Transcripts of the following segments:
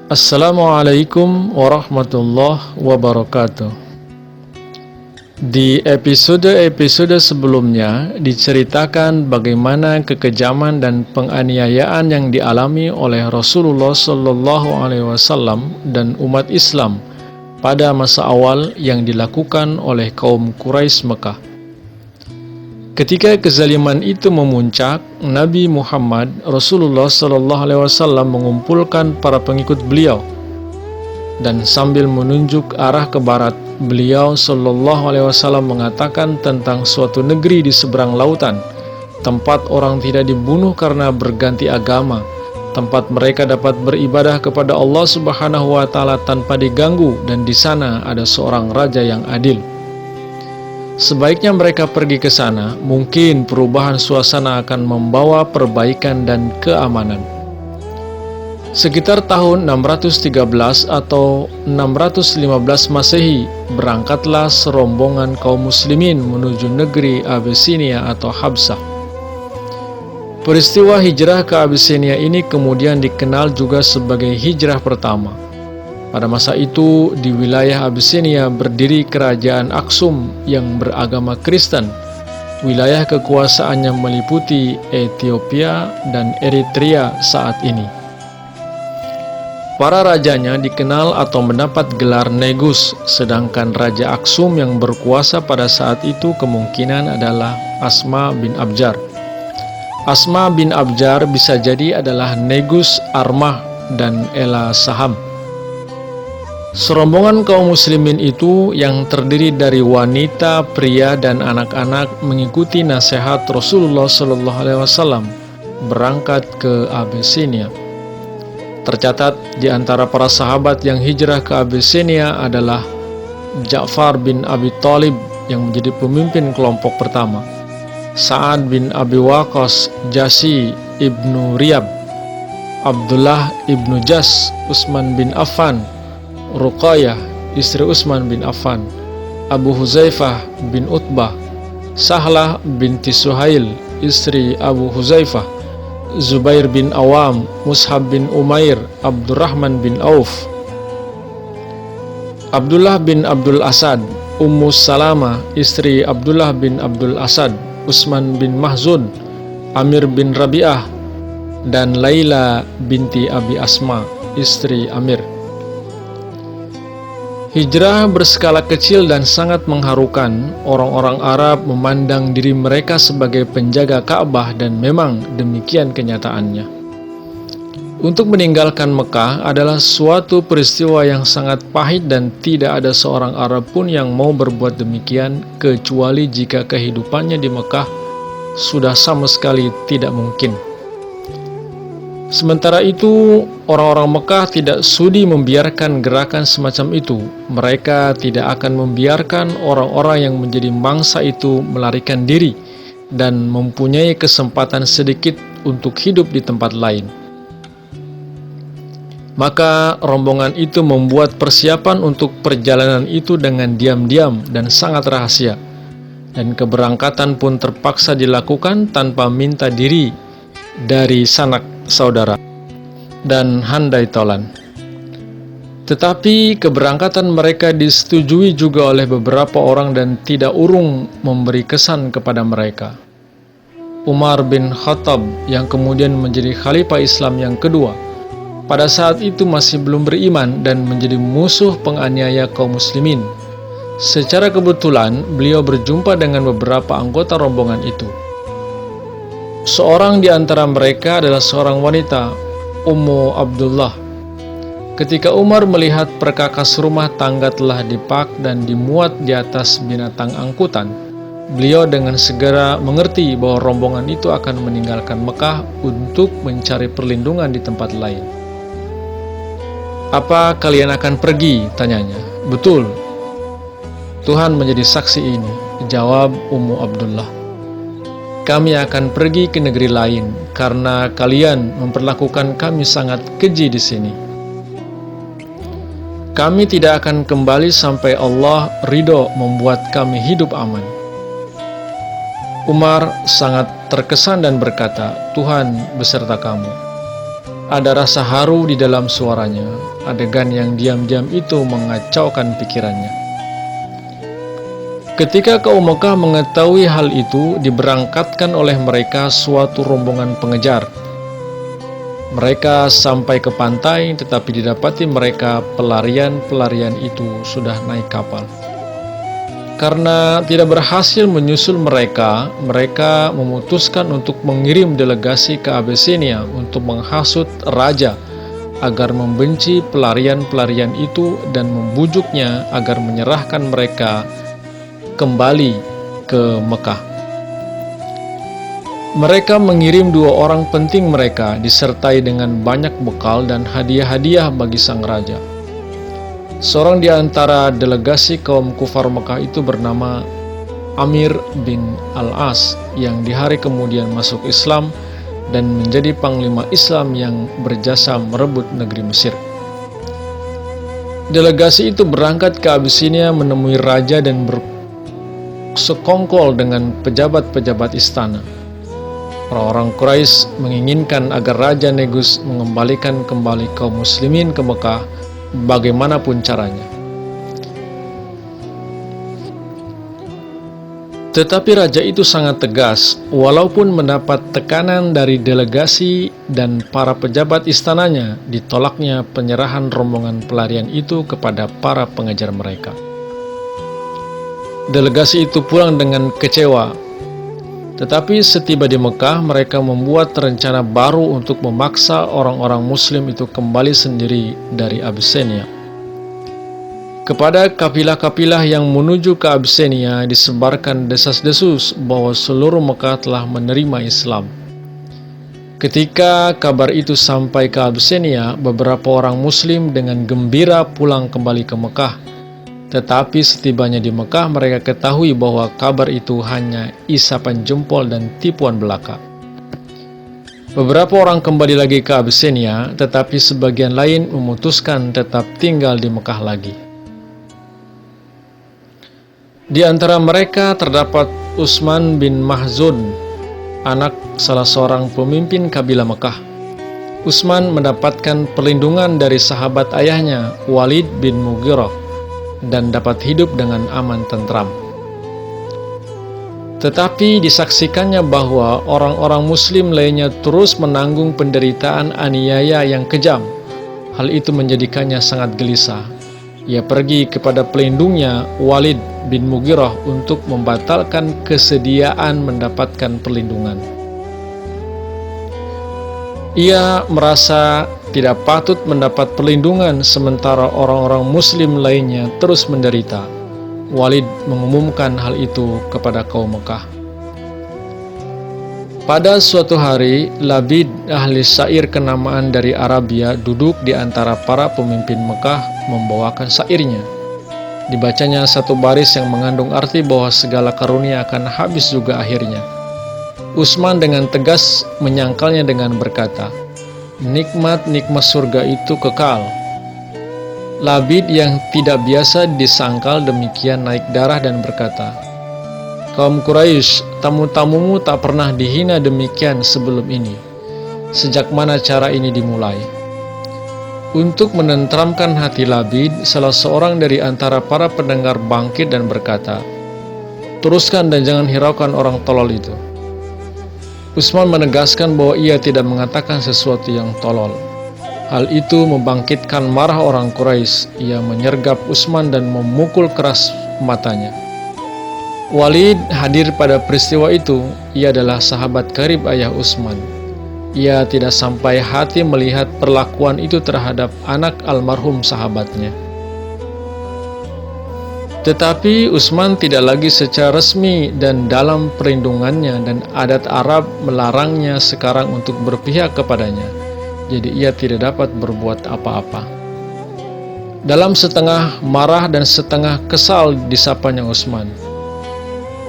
Assalamualaikum warahmatullahi wabarakatuh. Di episode-episode sebelumnya diceritakan bagaimana kekejaman dan penganiayaan yang dialami oleh Rasulullah SAW dan umat Islam pada masa awal yang dilakukan oleh kaum Quraisy Mekah. Ketika kezaliman itu memuncak, Nabi Muhammad Rasulullah SAW mengumpulkan para pengikut beliau dan sambil menunjuk arah ke barat, beliau SAW mengatakan tentang suatu negeri di seberang lautan, tempat orang tidak dibunuh karena berganti agama, tempat mereka dapat beribadah kepada Allah Subhanahu wa Ta'ala tanpa diganggu, dan di sana ada seorang raja yang adil. Sebaiknya mereka pergi ke sana, mungkin perubahan suasana akan membawa perbaikan dan keamanan. Sekitar tahun 613 atau 615 Masehi, berangkatlah serombongan kaum muslimin menuju negeri Abyssinia atau Habsah. Peristiwa hijrah ke Abyssinia ini kemudian dikenal juga sebagai hijrah pertama. Pada masa itu, di wilayah Abyssinia berdiri kerajaan Aksum yang beragama Kristen. Wilayah kekuasaannya meliputi Ethiopia dan Eritrea saat ini. Para rajanya dikenal atau mendapat gelar Negus, sedangkan Raja Aksum yang berkuasa pada saat itu kemungkinan adalah Asma bin Abjar. Asma bin Abjar bisa jadi adalah Negus Armah dan Ela Saham. Serombongan kaum muslimin itu yang terdiri dari wanita, pria, dan anak-anak mengikuti nasihat Rasulullah SAW berangkat ke Abyssinia. Tercatat di antara para sahabat yang hijrah ke Abyssinia adalah Ja'far bin Abi Thalib yang menjadi pemimpin kelompok pertama, Sa'ad bin Abi Waqqas, Jasi ibnu Riyab, Abdullah ibnu Jas, Utsman bin Affan, Ruqayyah istri Utsman bin Affan, Abu Huzaifah bin Utbah, Sahlah binti Suhail istri Abu Huzaifah, Zubair bin Awam, Mus'hab bin Umair, Abdurrahman bin Auf, Abdullah bin Abdul Asad, Ummu Salama istri Abdullah bin Abdul Asad, Utsman bin Mahzun, Amir bin Rabi'ah, dan Laila binti Abi Asma istri Amir. Hijrah berskala kecil dan sangat mengharukan. Orang-orang Arab memandang diri mereka sebagai penjaga Ka'bah, dan memang demikian kenyataannya. Untuk meninggalkan Mekah adalah suatu peristiwa yang sangat pahit, dan tidak ada seorang Arab pun yang mau berbuat demikian kecuali jika kehidupannya di Mekah sudah sama sekali tidak mungkin. Sementara itu, orang-orang Mekah tidak sudi membiarkan gerakan semacam itu. Mereka tidak akan membiarkan orang-orang yang menjadi mangsa itu melarikan diri dan mempunyai kesempatan sedikit untuk hidup di tempat lain. Maka rombongan itu membuat persiapan untuk perjalanan itu dengan diam-diam dan sangat rahasia. Dan keberangkatan pun terpaksa dilakukan tanpa minta diri dari sanak saudara dan handai tolan. Tetapi keberangkatan mereka disetujui juga oleh beberapa orang dan tidak urung memberi kesan kepada mereka. Umar bin Khattab yang kemudian menjadi khalifah Islam yang kedua, pada saat itu masih belum beriman dan menjadi musuh penganiaya kaum muslimin. Secara kebetulan beliau berjumpa dengan beberapa anggota rombongan itu. Seorang di antara mereka adalah seorang wanita, Ummu Abdullah. Ketika Umar melihat perkakas rumah tangga telah dipak dan dimuat di atas binatang angkutan, beliau dengan segera mengerti bahwa rombongan itu akan meninggalkan Mekah untuk mencari perlindungan di tempat lain. "Apa kalian akan pergi?" tanyanya. "Betul, Tuhan menjadi saksi ini," jawab Ummu Abdullah. "Kami akan pergi ke negeri lain karena kalian memperlakukan kami sangat keji di sini. Kami tidak akan kembali sampai Allah ridho membuat kami hidup aman." Umar sangat terkesan dan berkata, "Tuhan beserta kamu." Ada rasa haru di dalam suaranya. Adegan yang diam-diam itu mengacaukan pikirannya. Ketika kaum Mekah mengetahui hal itu, diberangkatkan oleh mereka suatu rombongan pengejar. Mereka sampai ke pantai, tetapi didapati mereka pelarian-pelarian itu sudah naik kapal. Karena tidak berhasil menyusul mereka, mereka memutuskan untuk mengirim delegasi ke Abyssinia untuk menghasut raja agar membenci pelarian-pelarian itu dan membujuknya agar menyerahkan mereka kembali ke Mekah. Mereka mengirim 2 orang penting mereka disertai dengan banyak bekal dan hadiah-hadiah bagi sang raja. Seorang di antara delegasi kaum kufar Mekah itu bernama Amir bin Al-As yang di hari kemudian masuk Islam dan menjadi panglima Islam yang berjasa merebut negeri Mesir. Delegasi itu berangkat ke Abyssinia menemui raja dan bersekongkol dengan pejabat-pejabat istana. Orang-orang Quraisy menginginkan agar Raja Negus mengembalikan kembali kaum muslimin ke Mekah bagaimanapun caranya. Tetapi raja itu sangat tegas, walaupun mendapat tekanan dari delegasi dan para pejabat istananya, ditolaknya penyerahan rombongan pelarian itu kepada para pengejar mereka. Delegasi itu pulang dengan kecewa, tetapi setiba di Mekah, mereka membuat rencana baru untuk memaksa orang-orang muslim itu kembali sendiri dari Abyssinia. Kepada kapilah-kapilah yang menuju ke Abyssinia disebarkan desas-desus bahwa seluruh Mekah telah menerima Islam. Ketika kabar itu sampai ke Abyssinia, beberapa orang muslim dengan gembira pulang kembali ke Mekah. Tetapi setibanya di Mekah, mereka ketahui bahwa kabar itu hanya isapan jempol dan tipuan belaka. Beberapa orang kembali lagi ke Abyssinia, tetapi sebagian lain memutuskan tetap tinggal di Mekah lagi. Di antara mereka terdapat Utsman bin Mahzun, anak salah seorang pemimpin kabilah Mekah. Utsman mendapatkan perlindungan dari sahabat ayahnya, Walid bin Mughirah, dan dapat hidup dengan aman tentram. Tetapi disaksikannya bahwa orang-orang muslim lainnya terus menanggung penderitaan aniaya yang kejam. Hal itu menjadikannya sangat gelisah. Ia pergi kepada pelindungnya, Walid bin Mughirah, untuk membatalkan kesediaan mendapatkan perlindungan. Ia merasa tidak patut mendapat perlindungan sementara orang-orang muslim lainnya terus menderita. Walid mengumumkan hal itu kepada kaum Mekah. Pada suatu hari, Labid, ahli syair kenamaan dari Arabia, duduk di antara para pemimpin Mekah membawakan syairnya. Dibacanya satu baris yang mengandung arti bahwa segala karunia akan habis juga akhirnya. Utsman dengan tegas menyangkalnya dengan berkata, "Nikmat-nikmat surga itu kekal." Labid yang tidak biasa disangkal demikian naik darah dan berkata, "Kaum Quraisy, tamu-tamumu tak pernah dihina demikian sebelum ini. Sejak mana cara ini dimulai?" Untuk menenteramkan hati Labid, salah seorang dari antara para pendengar bangkit dan berkata, "Teruskan dan jangan hiraukan orang tolol itu." Utsman menegaskan bahwa ia tidak mengatakan sesuatu yang tolol. Hal itu membangkitkan marah orang Quraisy. Ia menyergap Utsman dan memukul keras matanya. Walid hadir pada peristiwa itu. Ia adalah sahabat karib ayah Utsman. Ia tidak sampai hati melihat perlakuan itu terhadap anak almarhum sahabatnya. Tetapi Utsman tidak lagi secara resmi dan dalam perlindungannya, dan adat Arab melarangnya sekarang untuk berpihak kepadanya. Jadi ia tidak dapat berbuat apa-apa. Dalam setengah marah dan setengah kesal disapanya Utsman,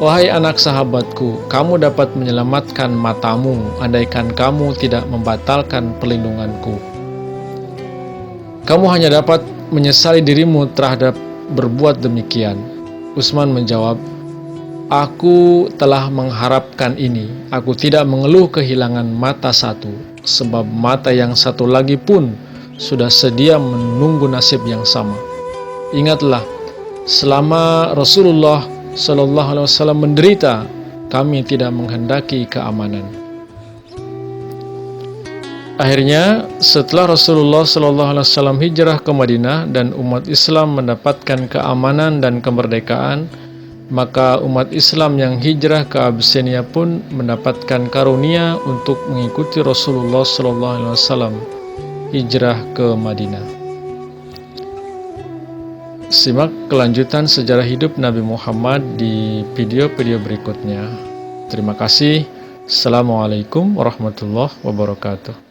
"Wahai anak sahabatku, kamu dapat menyelamatkan matamu andaikan kamu tidak membatalkan perlindunganku. Kamu hanya dapat menyesali dirimu terhadap berbuat demikian." Utsman menjawab, "Aku telah mengharapkan ini. Aku tidak mengeluh kehilangan mata satu. sebab mata yang satu lagi pun sudah sedia menunggu nasib yang sama. Ingatlah, selama Rasulullah SAW menderita, kami tidak menghendaki keamanan. Akhirnya, setelah Rasulullah SAW hijrah ke Madinah dan umat Islam mendapatkan keamanan dan kemerdekaan, maka umat Islam yang hijrah ke Abyssinia pun mendapatkan karunia untuk mengikuti Rasulullah SAW hijrah ke Madinah. Simak kelanjutan sejarah hidup Nabi Muhammad di video-video berikutnya. Terima kasih. Assalamualaikum warahmatullahi wabarakatuh.